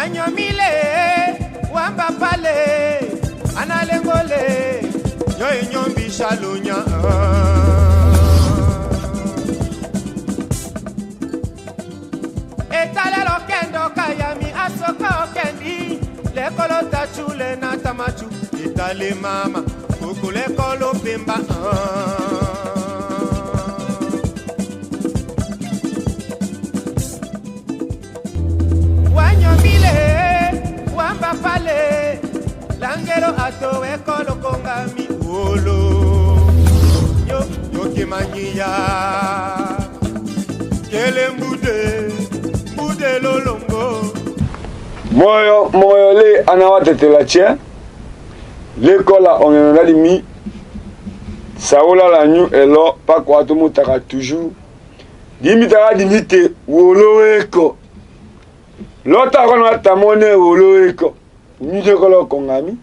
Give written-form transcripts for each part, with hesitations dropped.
wanyomile wamba pale analengole nyoy nyombi shalunya etalelo kendo kayami asoka okendi lekolo tachule na tamachu etale mama kukule kolo pemba wanyomile wamba pale langero ato ekolo kongami wolo yo kimanyia kele mbude lolongo moyo le anawatetela tien lekola ongenongali mi saola la nyu elo pako atomutaka toujours dimitaka dimite wolo eko lota kono tamone wolo eko nyuje kolo kongami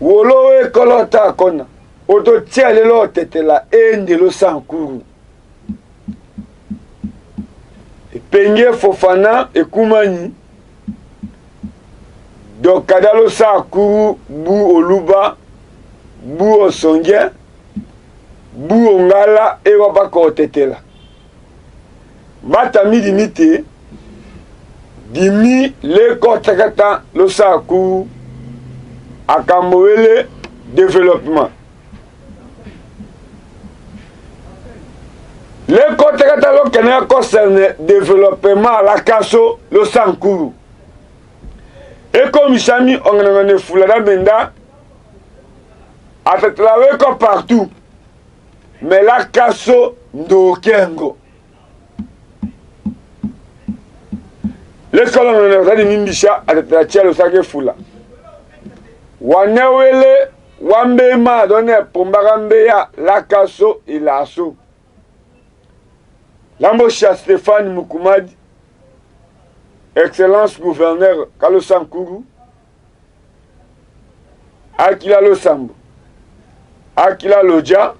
wolo eko lota kona oto tiele lo tetela ende lo sankuru penge Fofana ekumani dokadalo sankuru bu oluba bu osonge bu ongala ewa bako tetela mata midi mite dimi le kotakata lo sankuru akamowele développement le kotakata lo kene concerne développement la kaso lo sankuru ekomisami ongenangane fulada benda atatlawe ko partout mais la kaso ndokengo le kolonel ngani mimbisha atatla lo sake fula wanewele wambe ma donne pombagambe ya la kaso ilaso Lambosha Stéphane Mukumadi, Excellence gouverneur Kalo Sankuru, Akila Losambo, Akila Lodja,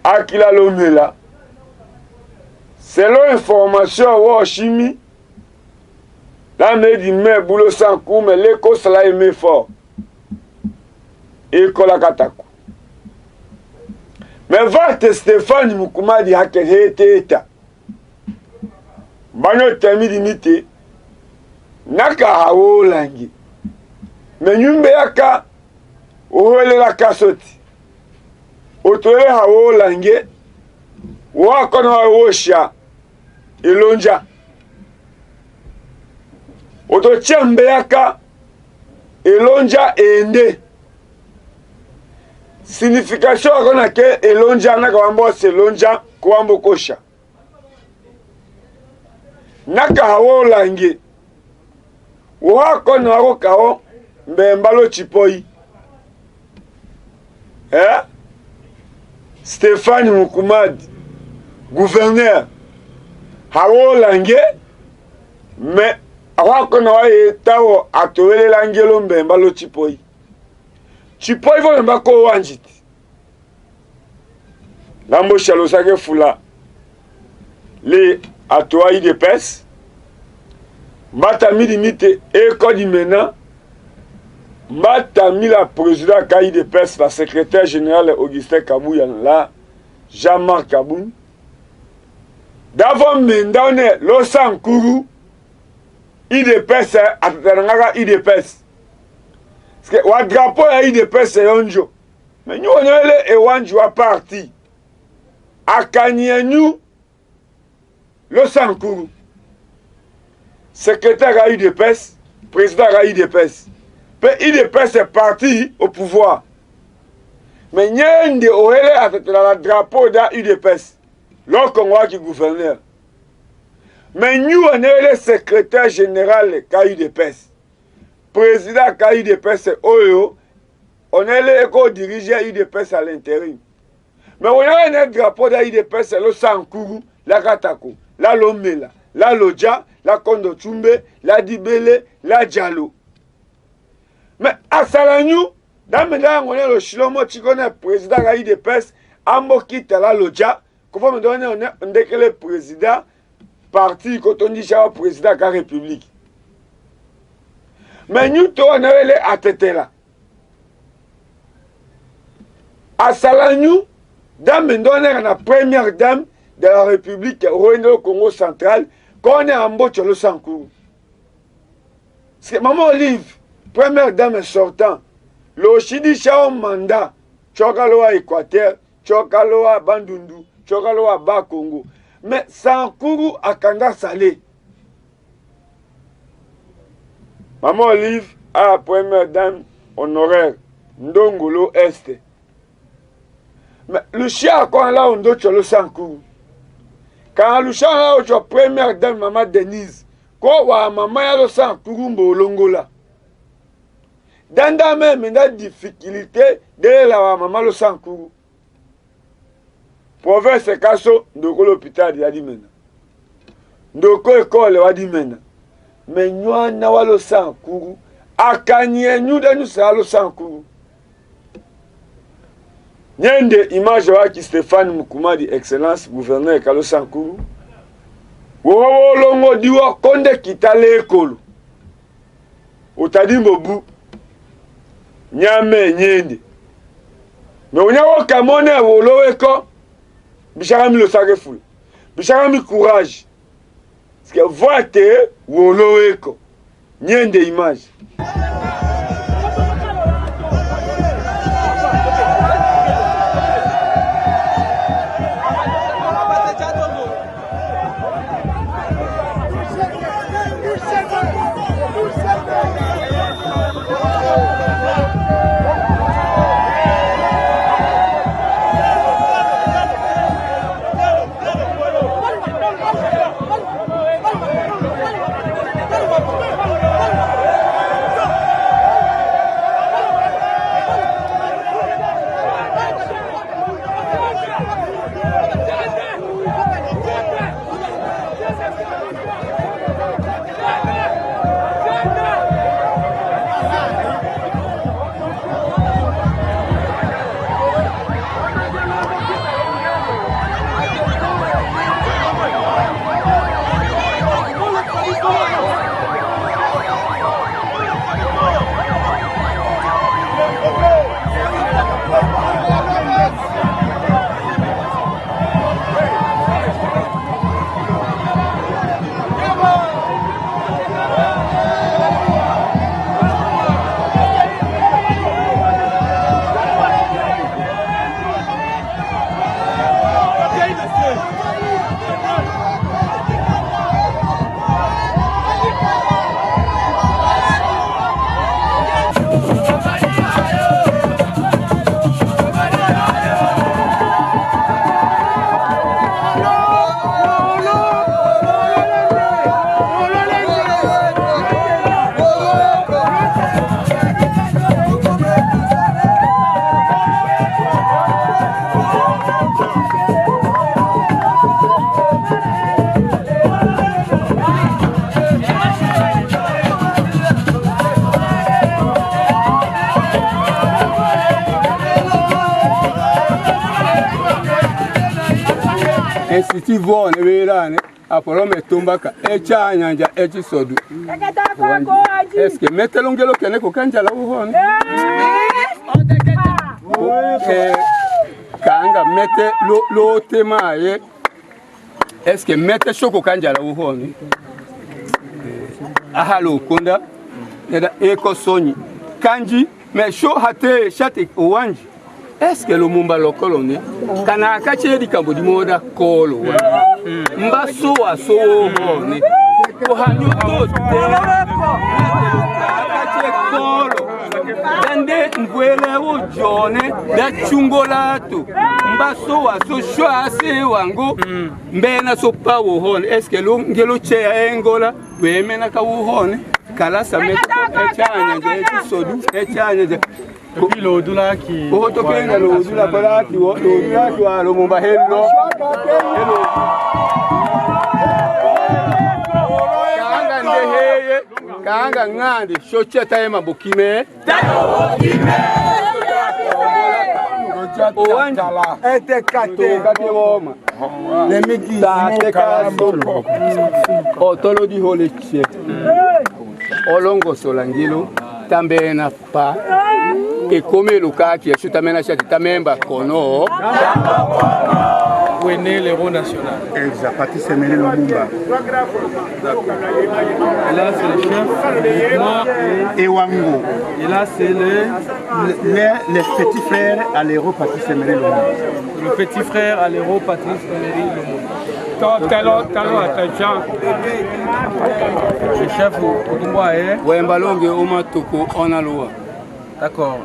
Akila Lomela. Selon information Washimi, la medi me boulot Sankuru, mais l'éco cela aimé fort. Et Kolakataku. Mais va te Stéphane Mukumadi hakeheta. Banyo temi dimite. Naka hawo langi. Mais nyumbe yaka ohele la kasoti. Otole hawo langi. Wakono wosha ilonja. Otochembe yaka ilonja ende. Signification akona ke elonja na kawambo selonja kuambo kosha naka hawo langi wako na wako kao mbembalo chipoi Stéphane Mukumadi gouverneur hawo langi me wako na wae tawo atowele langelo mbembalo chipoi Chipo ivo mbako wanjiti. Lambo shalosake fula. Le atoa IDPS. Mbata midi mite eko di mena. Mbata mi la président ka IDPS, la secrétaire générale Augustin Kabouya la Jean-Marc Kaboun. Davon mendane lo sankuru IDPS atatananga IDPS. Parce que wa drapeau ya IDPS yonjo. Mais nous on est ewanju wa parti. Akanyenu le sankuru. Secrétaire à IDPS, président à IDPS. Pe IDPS est parti au pouvoir. Mais nyende oele atatela la drapeau da IDPS. L'Congo qui gouverneur. Mais nous on est le secrétaire général à IDPS. Président ka IDPS Oyo, on est le co-dirigé IDPS à l'intérim. Mais on a un drapeau de IDPS, le Sankuru, la Katako, la Lomela, la Lodja, la Kondo Chumbe, la Dibele, la Djalo. Mais à Salanyou, dans on est le Shilomo Chikone, président de l'IDPS, Ambo quitte la Lodja, comment me donner on est le président parti quand on dit ça président de la République. Mais nous, on a les attétés là. À Salanou, dame la première dame de la République au Congo central, quand on est en bas sur le Sankou. C'est Maman Olive, première dame sortant, le Chidi Chao mandat, Chokaloa Équateur, Chokaloa Bandundu, Chokaloa Bas Congo. Mais Sankourou a Kanda Salé. Maman Olive a la première dame honoraire, Ndongolo Est. Mais le chien, quand là, on doit sur le Sankourou. Quand le chien là, on doit première dame, Maman Denise. Quand maman a le Sankourou, Mbolongo là. Dans la même difficulté, de la maman le Sankourou. Province Kasso, ndoko l'hôpital ya di mena. Ndoko école wa di mena. Mais nous na wa lo Sankourou, akanye nous de nous sa lo Sankourou. Nyende image wa ki Stéphane Mukumadi excellence gouverneur ka lo Sankourou. Wo longo diwa konde kitale ekolo. Otadi mobu. Nyame nyende. Mais on a kamone wo lo eko. Bichagami le sacrifice. Bichagami courage. Parce que vote wolo eko. Nyende image. Institut Von Verane, Apollo Metumbaka, Echa Nyanja, Echi Sodu. Est-ce que mettez l'ongelo qui est Kanja la Wuhon? Kanga, mettez l'eau temaye. Est-ce que mettez Choko Kanja la Wuhon? Ahalo Kunda, Eko Soni. Kanji, mais Sho Hate, Chate Owanji. Est-ce que le mumba lokolone kana akache di kambo di moda kolo mbaso aso ne ko hanyo to akache kolo dande ngwele wo jone da chungolato mbaso aso sho ase wango mbena so pawo hon. Est-ce que lo ngelo che engola we mena ka wo hon kala samet echanya je sodu echanya je Puis l'odula qui. Oh, tu connais l'odula là qui l'odula qui a le mumba hello. Kanga ndeheye, kanga ngandi, shoche taema bukime. Owanjala, ete kato, kati woma. Otolo di Holeche. Olongo Solangilo. Tambe na pa. Et comme le cas qui est tamena chati tamemba kono. Où est né l'héros national? Exact. Patrice Emery Lumumba. Et là c'est le chef du mouvement Ewango. Et là c'est les petits frères à l'héros Patrice Emery Lumumba. le petit frère à l'héros Patrice Emery Lumumba. Le chef au Dumba est. Wembalonge Omatoko Onaloa. D'accord.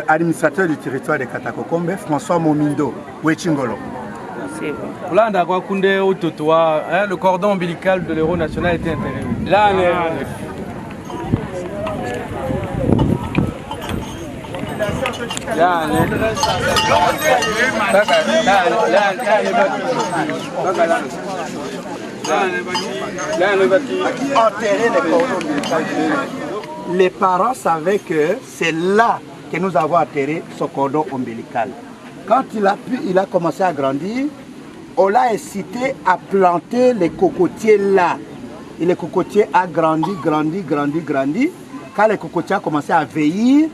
Administrateur du territoire de Katakokombe, François Momindo, Wechingolo. Le cordon ombilical de l'héros national était intéressé. Là, Enterrer les cordons ombilicaux. Les parents savaient que c'est là que nous avons enterré ce cordon ombilical. Quand il a commencé à grandir, on l'a incité à planter les cocotiers là. Et les cocotiers a grandi. Quand les cocotiers ont commencé à vieillir,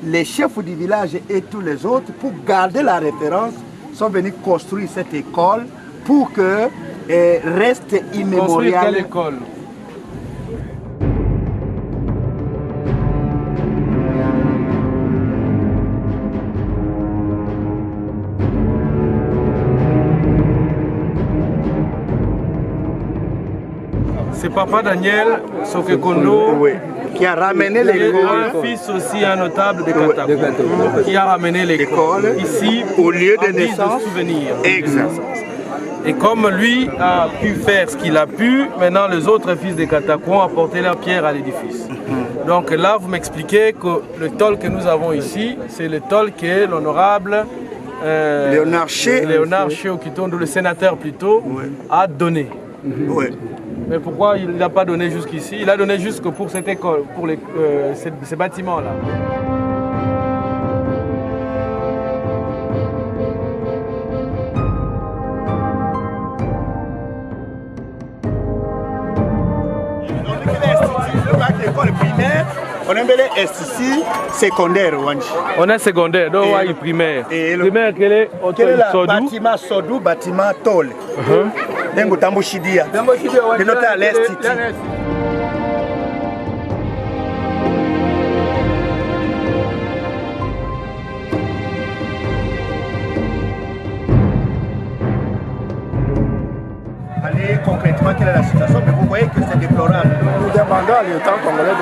les chefs du village et tous les autres, pour garder la référence, sont venus construire cette école pour que reste immémorial. Construire quelle école? C'est Papa Daniel Sokekondo, oui, qui a ramené l'école. Un fils aussi un notable de Katako, qui a ramené l'école ici au lieu de de naissance. souvenir. Exact. Et comme lui a pu faire ce qu'il a pu, maintenant les autres fils de Katako ont apporté leur pierre à l'édifice. Donc là, vous m'expliquez que le tol que nous avons ici, c'est le tol que l'honorable Léonard Ché Okitondo, le sénateur plutôt, oui, a donné. Oui. Mais pourquoi il n'a pas donné jusqu'ici? Il a donné jusque pour cette école, pour ces bâtiments-là. L'école primaire, on a un institut secondaire. On est secondaire, donc on a une primaire. Et le primaire, quel est le bâtiment Sodou, bâtiment Tol. Dengo Tamboshidia. De notre à l'institut. Allez, concrètement, quelle est la situation? Mais vous voyez que c'est déplorable. Nous demandons à l'État congolais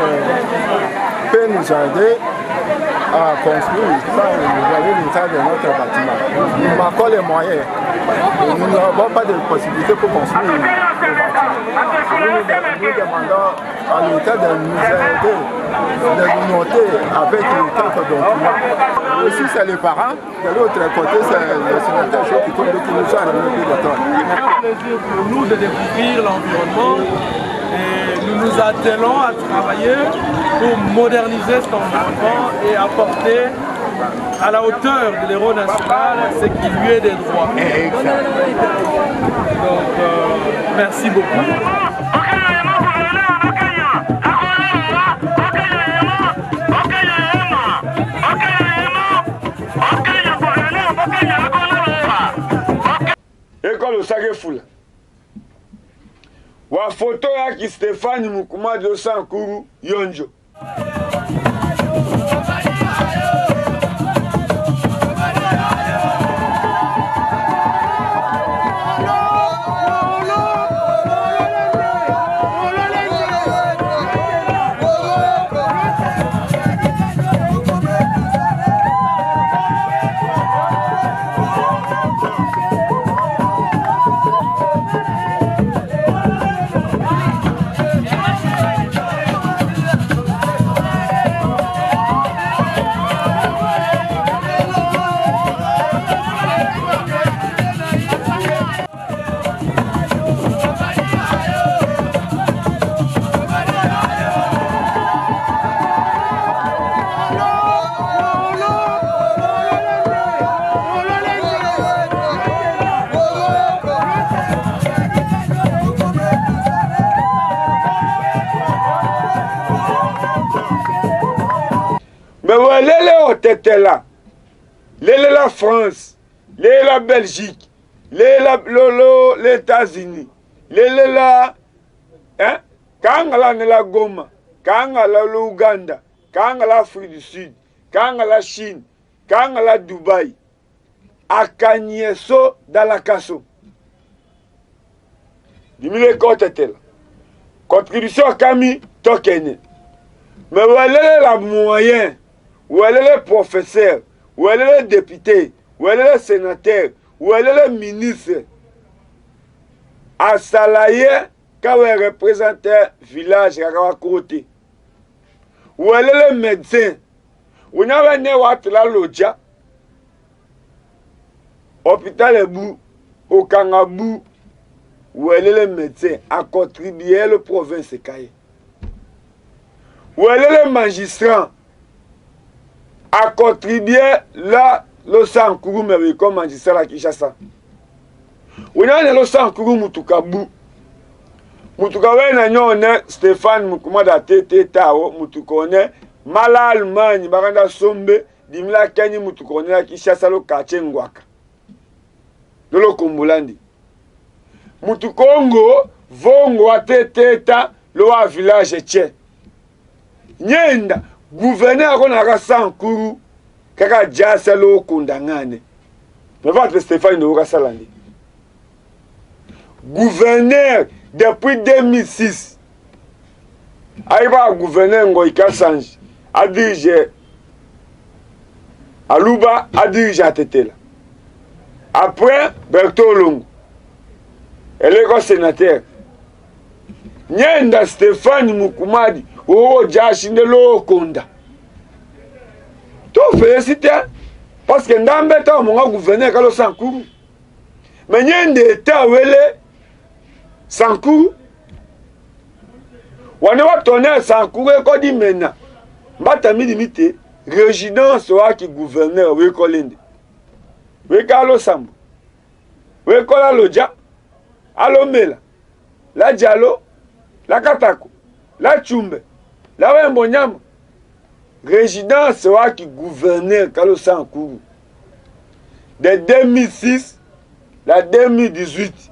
de nous aider à construire l'état de notre bâtiment. Nous manquons les moyens. Et nous n'avons pas de possibilité pour construire le bâtiment. Nous demandons à l'État de nous aider, de nous noter avec quelques documents. Aussi, c'est les parents. De l'autre côté, c'est le sénateur qui nous a remis de temps. C'est un plaisir pour nous de découvrir l'environnement. Et nous nous attelons à travailler pour moderniser cet environnement et apporter à la hauteur de l'héros national ce qui lui est des droits. Donc, merci beaucoup. École Osage Fula. Wa photo yaki Stéphane Mukuma de Sankuru Yonjo. lele otetela lele la France lele la Belgique lele la les États-Unis lele la kanga la ne la Goma kanga la Ouganda kanga la Afrique du Sud kanga la Chine kanga la Dubaï akanyeso dalakaso dimile kotetela contribution kami tokene mais où est la moyen, où est le professeur, où est le député, où est le sénateur, où est le ministre à Salaye quand il représente village à côté, où est le médecin, où n'a pas né wat la lodja, hôpital Ebou, au Kangabou, où est le médecin à contribuer le province Kaye. Où est le magistrat à contribuer là le Sankourou mais comme magistrat à Kinshasa. Où est le Sankourou Mutukabu. Mutukawe na nyone Stéphane Mukumada tete tao Mutukone mala Allemagne baranda sombe dimla Kenya Mutukone la Kinshasa lo quartier Ngwaka. Lolo Kombulandi. Mutukongo vongo tete ta lo a village tche. Nyenda gouverneur konaka Sankuru kaka jasa lo kondangane mais votre Stéphane de Okasalandi gouverneur depuis 2006 aïba gouverneur Ngoïka Sanji a dirigé Aluba a dirigé à Tetela après Bertolongo elle est sénateur Nyenda Stéphane Mukumadi oh Jashinde lo konda to félicité parce que ndambeta mon gouverneur kalo Sankuru mais Nyende état wele Sankuru wane wa tonner Sankuru ko di mena mbata milimite résidence wa ki gouverneur we kolende we kalo sambu we kola loja alo mela la dialo la katako la chumbe la wembo nyama résidence wa qui gouverneur Kalo Sankuru de 2006 la 2018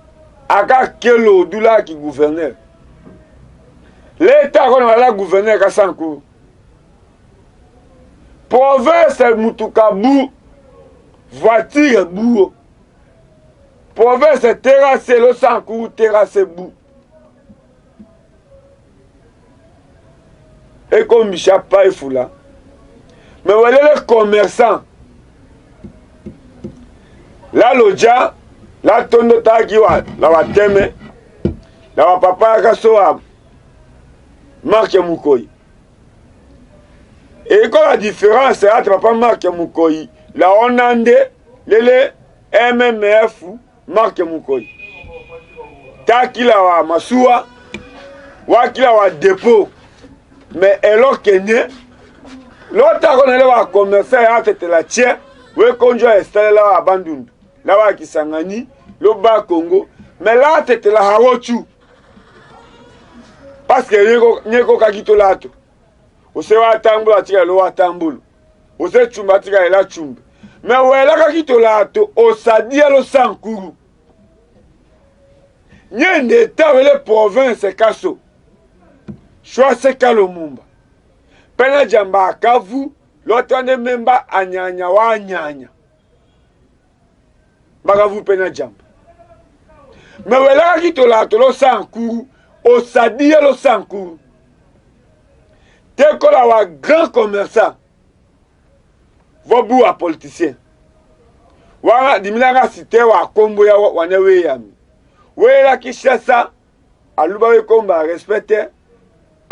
aka kelo dula qui gouverneur l'état qu'on a la gouverneur Kalo Sankuru province Mutukabu voiture bou province terrasse lo Sankuru terrasse bou et comme Micha Païfoula. Mais voilà les commerçants. La loja, la tondo tagiwa, la wateme, la wapapa kasoa, Marc Moukoyi. Et quand la différence est entre papa Marc Moukoyi, la onande, le MMF, Marc Moukoyi. Takila wa masua, wakila wa dépôt. Mais alors que l'autre qu'on a commencé à faire la tienne, oui, quand je installé là à Bandundu, là à Kisangani, le bas Congo, mais là c'était la Hawochu. Parce que Nyeko Kagito Lato, au Sewa Tambo, à Tia Loa Tamboul, au Zechumba Tia la Chumba. Mais où est la Kagito Lato, au Sadia lo Sankuru. Nye n'état les provinces Kasso. Choise Kalomumba. Pena jamba kavu, l'autre ne memba anyanya wa anyanya. Bagavu pena jamba. Mais wela kito la tolo Sankuru, au Sadia lo Sankuru. Teko la wa grand commerçant. Vobu wa politicien. Wala dimilanga cité wa kombo ya wanewe yami. Wela Kinshasa, aluba we komba respecter.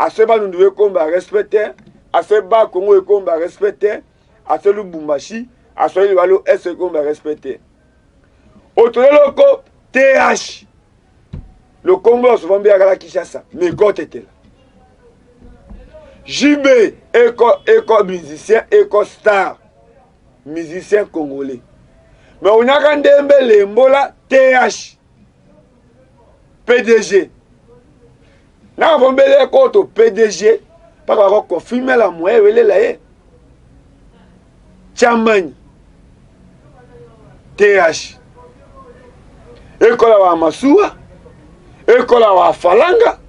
À ce bas nous devons respecter, à ce bas Congo est respecter, à ce Lubumbashi, à ce Walo est qu'on va respecter. Autre loco TH, le Congo souvent bien à la Kinshasa, mais quand était là. JB, éco musicien, éco star, musicien congolais. Mais on a quand même les mots là TH, PDG. Là, on va mettre au PDG, parce qu'on va confirmer la moyenne, elle est là. Chamani TH ekola wa Masuwa ekola wa Falanga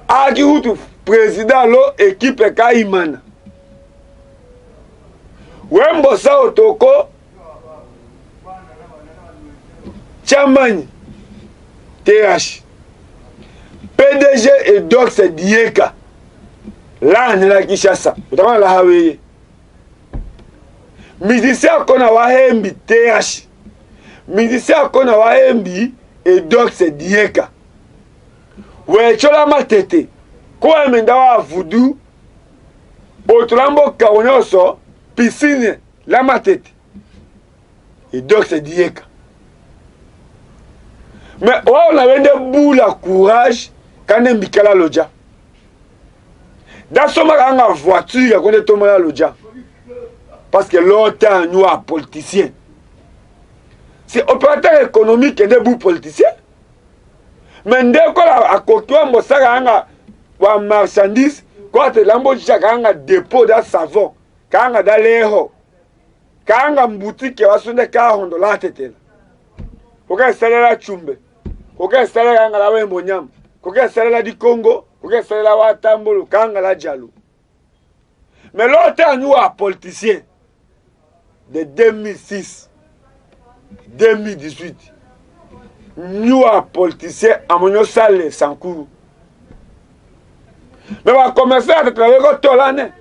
aki hutu président lo équipe Kaimana Wembosa Otoko Chamani TH PDG et Dox Dieka là on la Kinshasa utaona la Haweye musicien kona wahembi TH musicien kona wahembi et Dox Dieka wechola matete kwa menda wa Voodoo otulambo kaonyoso piscine la matete et Dox Dieka. Mais on a vendu boula courage quand on bikala loja. Dans ce moment, on a voiture quand on tombe la loja. Parce que longtemps, nous sommes politiciens. C'est opérateur économique et des bouts politiciens. Mais dès qu'on a côté on a un marchandise, quand on a un dépôt de savon, quand on a dans l'air, quand on a une boutique qui va se faire $40 koka salela chumbe koka salela ngala wembo nyama koka salela di Congo koka salela wa tambolo kanga la jalo mais l'autre nous a politicien de 2006 2018 nous a politicien à mon salle sans cours mais on va commencer à travailler tout l'année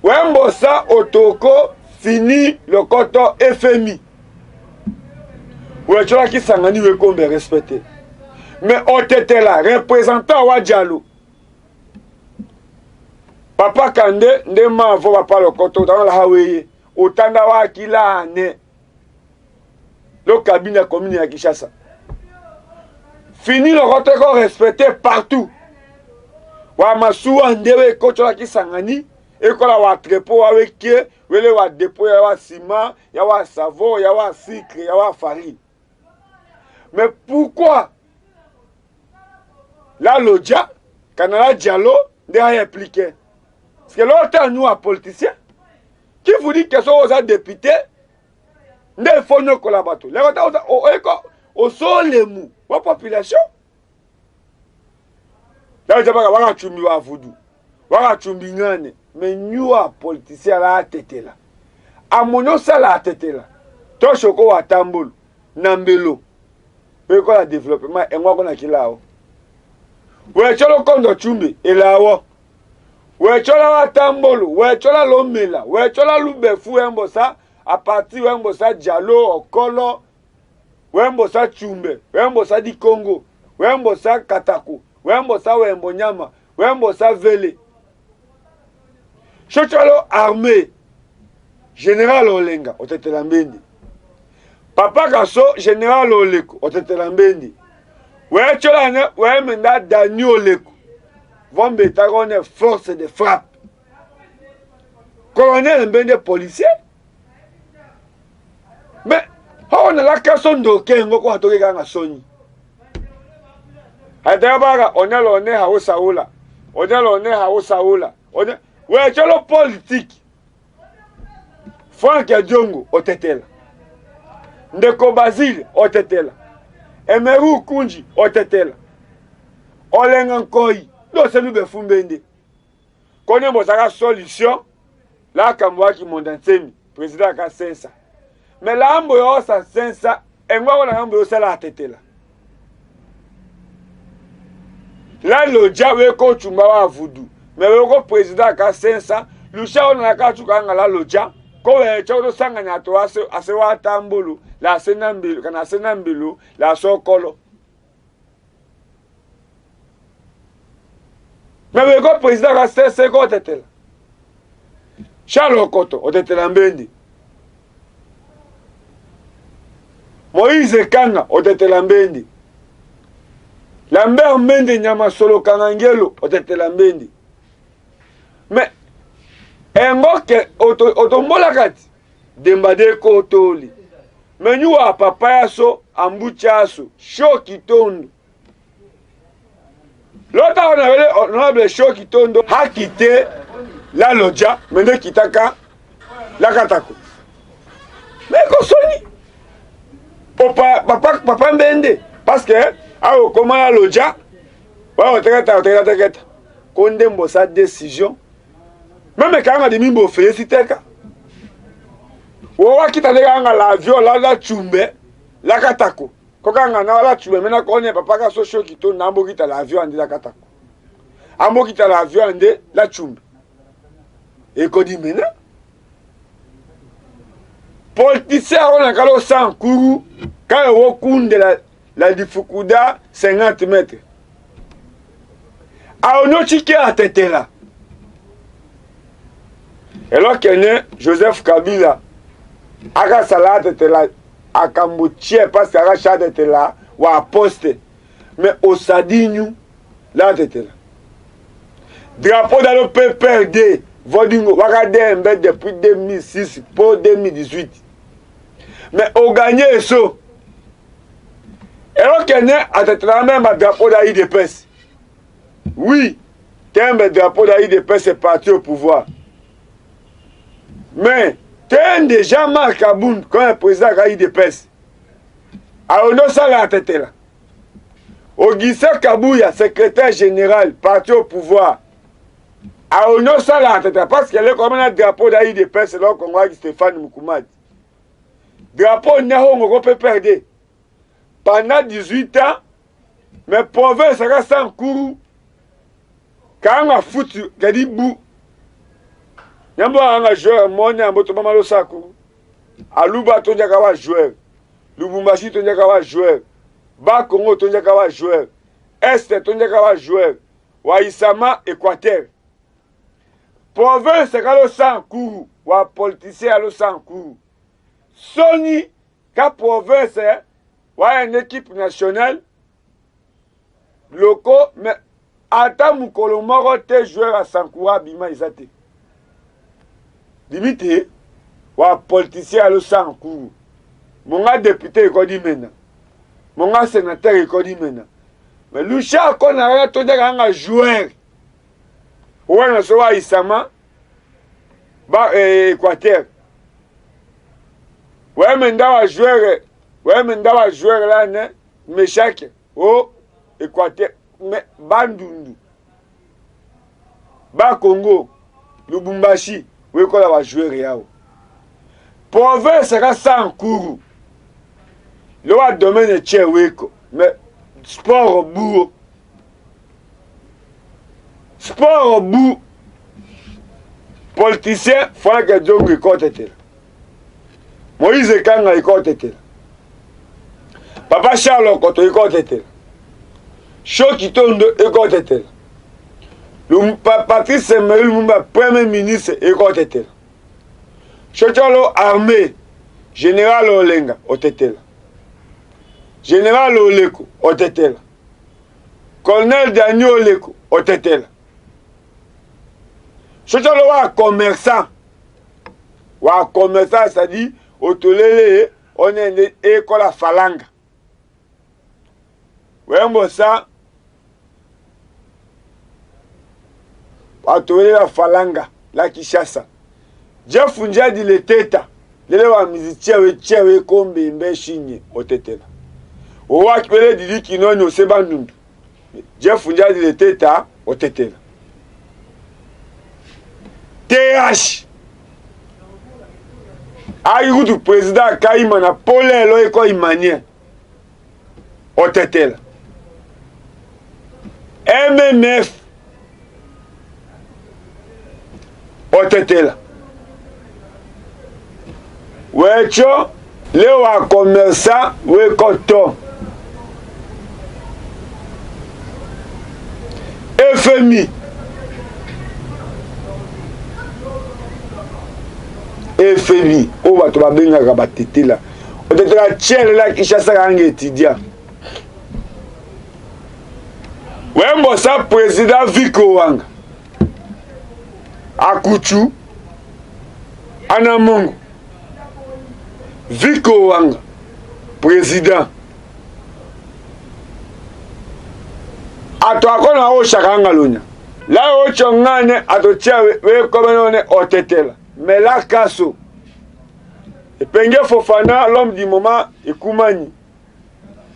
wembo sa otoko fini le coton FMI. Ouais, tu vois qui s'engage we comme respecté. Mais on était là, représentant Wadjalo. Papa Kande, ne m'en va pas le coton dans la Hawaii. Autant d'avoir qu'il a ane. Le cabinet commune à Kinshasa. Fini le coton respecté partout. Wa masu andewe kochola qui s'engage. Et quand on a trépo avec eux, on a dépôt, il y a ciment, il y a savon, il y a sucre, il y a farine. Mais pourquoi la Lodja, quand on a Diallo, on a impliqué? Parce que l'autre, nous, un politicien, qui vous dit que sont aux députés, on a fait nos collaborateurs. Les autres, au sol les mous, la population. Là, je vais vous à Voodoo. Mais nous, politiciens, là, tête là. À mon ça, là, tête là. Toi, Choko, à Tambol, Nambelo. Mais quoi, le développement, et moi, on a qui là. Ouais, tu as le compte de Chumbi, et là, ouais, tu as la Tambol, ouais, tu as l'Omela, ouais, tu as l'Oube Fou, un bossa, à partir un bossa Diallo, Okolo, ouais, un bossa Chumbe, ouais, un bossa di Congo, ouais, un bossa Katako, ouais, un bossa Wembonyama, ouais, un bossa Vele. Chochalo armée, général Olenga, au Tetelambendi. Papa Gasso, général Oleko, au Tetelambendi. Ouais, Cholane, ouais, maintenant Daniel Oleko. Von Betagone, force de frappe. Colonel Mbende, policier. Mais, on a la question de Kengo, on a tout regardé Sony. Adabaga, on a l'honneur à Osaoula. On a l'honneur à Osaoula. Ouais, tu as le politique. Franck Diongo, au Tétel. Ndeko Basile, au Tétel. Emeru Kunji, au Tétel. Olengankoi, non, c'est nous de Fumbende. Quand on a une solution, là, comme moi qui m'ont dit, président a ça. Mais là, on a ça, et moi, on a ça la Tétel. Là, le diable est coach, on va Voodoo. Mais le président a 500, le chef on a qu'à tout quand la loja, quand le chef de sanganya to ase wa tambulu, la senambilo, kana senambilo, la sokolo. Mais le président a 500 quand était là. Charles Okoto, on était là Mbendi. Moïse Kanga, on était là Mbendi. Lambert Mende Nyama Solo Kangangelo, on était là Mbendi. Mais engoke otombola kati dembade ko toli mais nous a papa yaso ambucha aso shoki tondo L'autre, on avait honorable Show Kitondo a quitté la Lodja, maintenant Kitaka, la Katako. Mais Kosoni, papa Mbende, parce que, comment la Lodja, on t'inquiète, condamne sa décision. Même quand on a dit Mimbo félicité, on a quitté l'avion, la Tchumbe, la Katako. Quand on a la Tchumbe, maintenant qu'on est papa Show Kitondo, on a quitté l'avion, on dit la Katako. On a quitté l'avion, on dit la Tchumbe. Et qu'on dit maintenant, politicien on a calé au sang couru quand on coule de la difficulté 50 mètres. A on a chiqué à tête là. Et là qu'il y a Joseph Kabila, à salade était là, à Cambodge parce qu'à rachat était là ou à poste, mais au Sadignou là était là. Drapeau dans le PPRD. Vodingo, regardez depuis 2006 pour 2018. Mais on gagne ça. Et on connaît à la même drapeau d'AIDPS. Oui, un drapeau d'AIDPS est parti au pouvoir. Mais, t'es déjà Marc Aboun comme un président d'AIDPS. Alors, on a ça la tête là. Auguste Kabouya, secrétaire général, parti au pouvoir. Ah, on a ça là, parce qu'elle est comme un drapeau d'AIDPS, c'est là qu'on voit Stéphane Moukoumad. Drapeau on peut perdre. Pendant 18 ans, mais province reste en cours. Quand on a foutu, il y a dit bou. Il y a un joueur, mon nom, il y a un sakou. Alouba, il y a un joueur. Lubumbashi, il y a un joueur. Bakongo, il y a un joueur. Est, il y a un joueur. Waïsama, Équateur. Province est le sang couru, ou un politicien le sang couru. Sony, quand province est, ou une équipe nationale, locaux, mais attends, mon colomoro, t'es joueur à Sankoura, Bima, Isate. Limité, ou un politicien le sang couru. Mon député, il dit maintenant. Mon sénateur, il dit maintenant. Mais le chat, qu'on a tout un joueur. Ou on a Isama, Équateur. Ouais, mais dans joueur là, mais chaque, oh, Équateur, mais Bandundu, Congo, Lubumbashi, oui, qu'on a joué là. Province sera sans cours. Le domaine est tché, oui, mais sport au bout. Sport au bout. Politicien, il faut que Djongo écoute. Moïse Kanga écoute. Papa Charles Okoto écoute. Show Kitondo écoute. Patrice Emery Lumumba, Premier ministre, écoute. Chotolo armée, général Olenga, Otetel. Général Oleko, Otetel. Colonel Daniel Oleko, Otetel. Chotolo wa commerçant. Wa commerçant, c'est-à-dire, Otolele, on est école à Falanga. Wembo ça, Otolele à Falanga, la Kishasa. Jeff Njadi le teta, lele wa mizichewe chewe kombe mbe shinye otetela. Owa kipele didi kinoni oseba nundu. Jeff Njadi le teta otetela. TH Aïgoudou président Kaïma na pole lo eko imanie otetela. MMF otetela. Wecho, le wa commerçant, we koto. FMI. FMI. O bato ba benga ka batete la. O tete la tiele la Kinshasa kange étudiant. Wembo sa président Viko Wanga. Akuchu. Anamongo. Viko Wanga, président. ato akona o shakanga lunya la o chongane ato tia we komenone otetela mais la kaso epenge Fofana l'homme du moment ekumani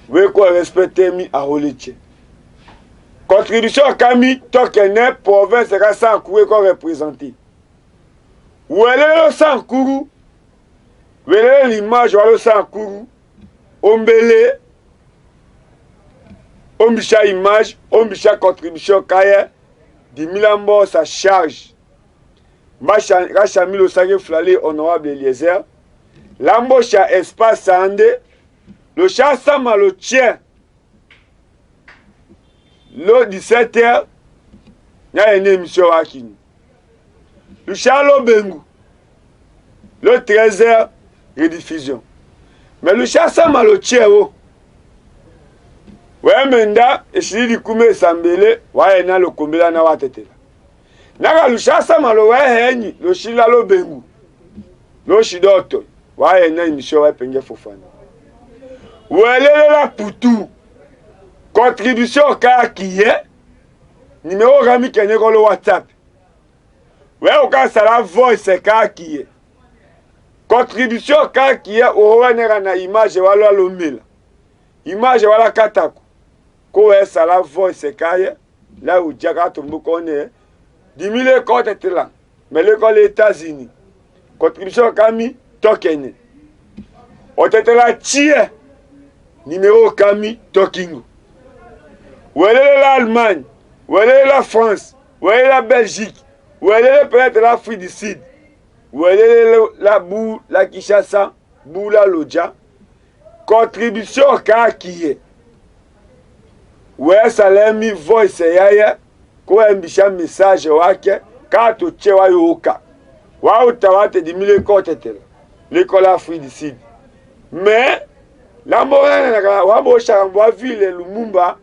we ko respecter mi a holiche contribution kami tokene province ka Sankuru ko représenter wele Sankuru wele l'image wale Sankuru ombele ombisha image ombisha contribution kaya di milambo sa charge Macha Milo Sage Flale honorable Eliezer l'embaucha espace Sande le chat sama le tien le 17h il y a une émission à Kini le chat lo bengu le 13h rediffusion mais le chat sama le tien oh ouais menda et si di kume sambele ouais na le kombela na watetela naga le chat sama le ouais henyi le shila lo bengu lo shidoto ouais na émission ouais penge Fofana wele la putu contribution ka kiye numéro rami kenye ko le WhatsApp ouais o ka sala voice ka kiye contribution ka kiye o wenera na image wala lo mila image wala katako ko e sala voice ka ye là où diaka tombo kone 10,000 compte tela mais le ko les États-Unis contribution kami tokene o tetela tie numéro Kami Tokingo. Où est l'Allemagne? Où est la France? Où est la Belgique? Où est peut-être l'Afrique du Sud? Où est la Bou, la Kinshasa, Bou la Lodja? Contribution qui est. Où est Salemi voice yaya? Ko embisha message wake ka to chewa yoka. Wa utawate 10,000 compte tela. L'école Afrique du Sud. Mais la morale na wabo shangwa ville Lumumba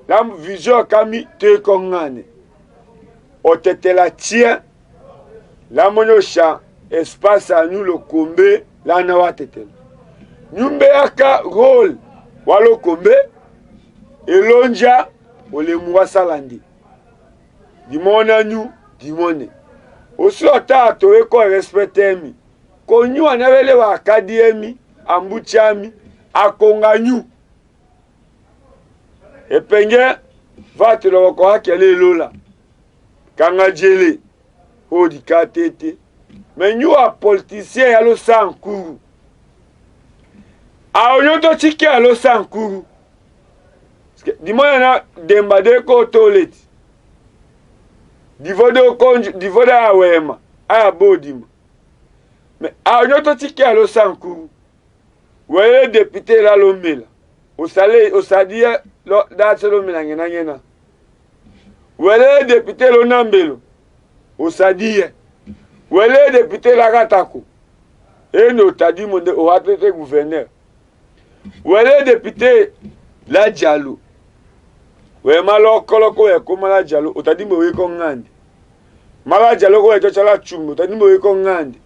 la vision kami te kongane otetela tien la monosha espace à nous le kombe la na watetela nyumbe aka rôle walo kombe elonja ole muwasalandi dimona nyu dimone osi otato eko respecter mi konyu anavele wa kadiemi ambuchami akonganyu epenge vate lo ko akele lola kanga jele odi katete menyu a politicien ya lo Sankuru a onyoto chike ya lo Sankuru dimoya na dembade ko toilet divodo awema a bodima mais a onyoto chike ya lo Sankuru ouais député la lomela au sadia da selo ngena ngena ouais député lo nambelo au sadia ouais député la katako et no tadi monde au atete gouverneur ouais député la Diallo ouais malo koloko e ko mala Diallo o tadi mo we ko ngandi mala Diallo ko e to chala chumbo tadi mo we ko ngandi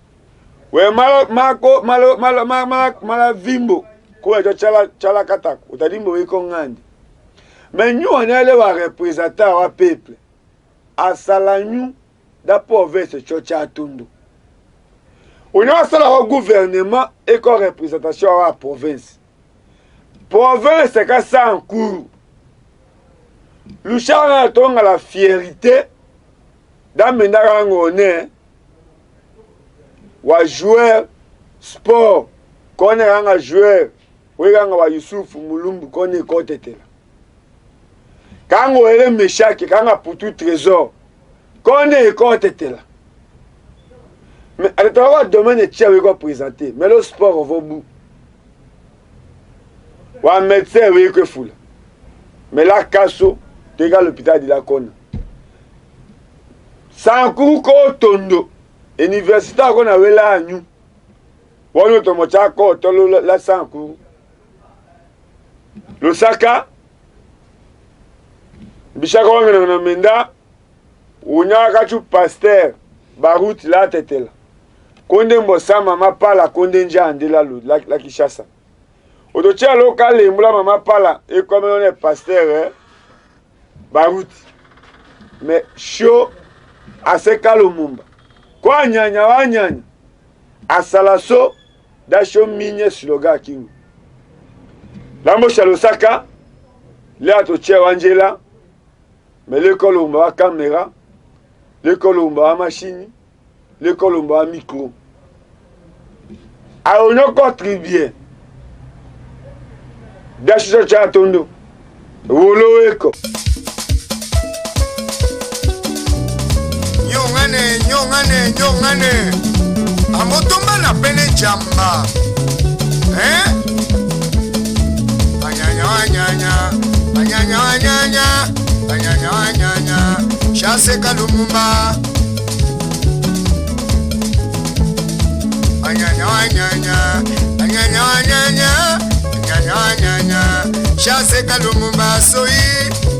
we mala vimbo ko ejo chala katako utadimbo wiko ngandi mais nous on est les représentants wa peuple asala nyu da province chocha tundu on a sala au gouvernement et ko représentation wa province ka Sankuru lushana tonga la fierté d'amendaka ngone wa joueur sport kone ranga joueur weganga wa Yusufu Mulumbu kone kotetela kango ele meshaki kanga putu trésor kone kotetela mais aletawa domaine tia weko présenter mais le sport au bout wa médecin weko fula mais la kaso tega l'hôpital de la Kona Sankuru ko tondo université ko na wela anyu wono to mocha ko to la Sankuru Lusaka bishaka wangena na menda unyaka chu pasteur baruti la tetela konde mbosa mama pala konde njande la Kinshasa otocha local embula mama pala e comme on est pasteur baruti mais sho aseka Lumumba kwa nyanya wa nyanya asala so da sho minye slogan kingu lambo shalosaka le atoche wanjela mais le Kolomba wa caméra le Kolomba wa machine le Kolomba wa micro a onyo contribuer da sho cha tondo wolo eko nyongane amotomba na pene jamba anyanya shaseka Lumumba anyanya shaseka Lumumba soyi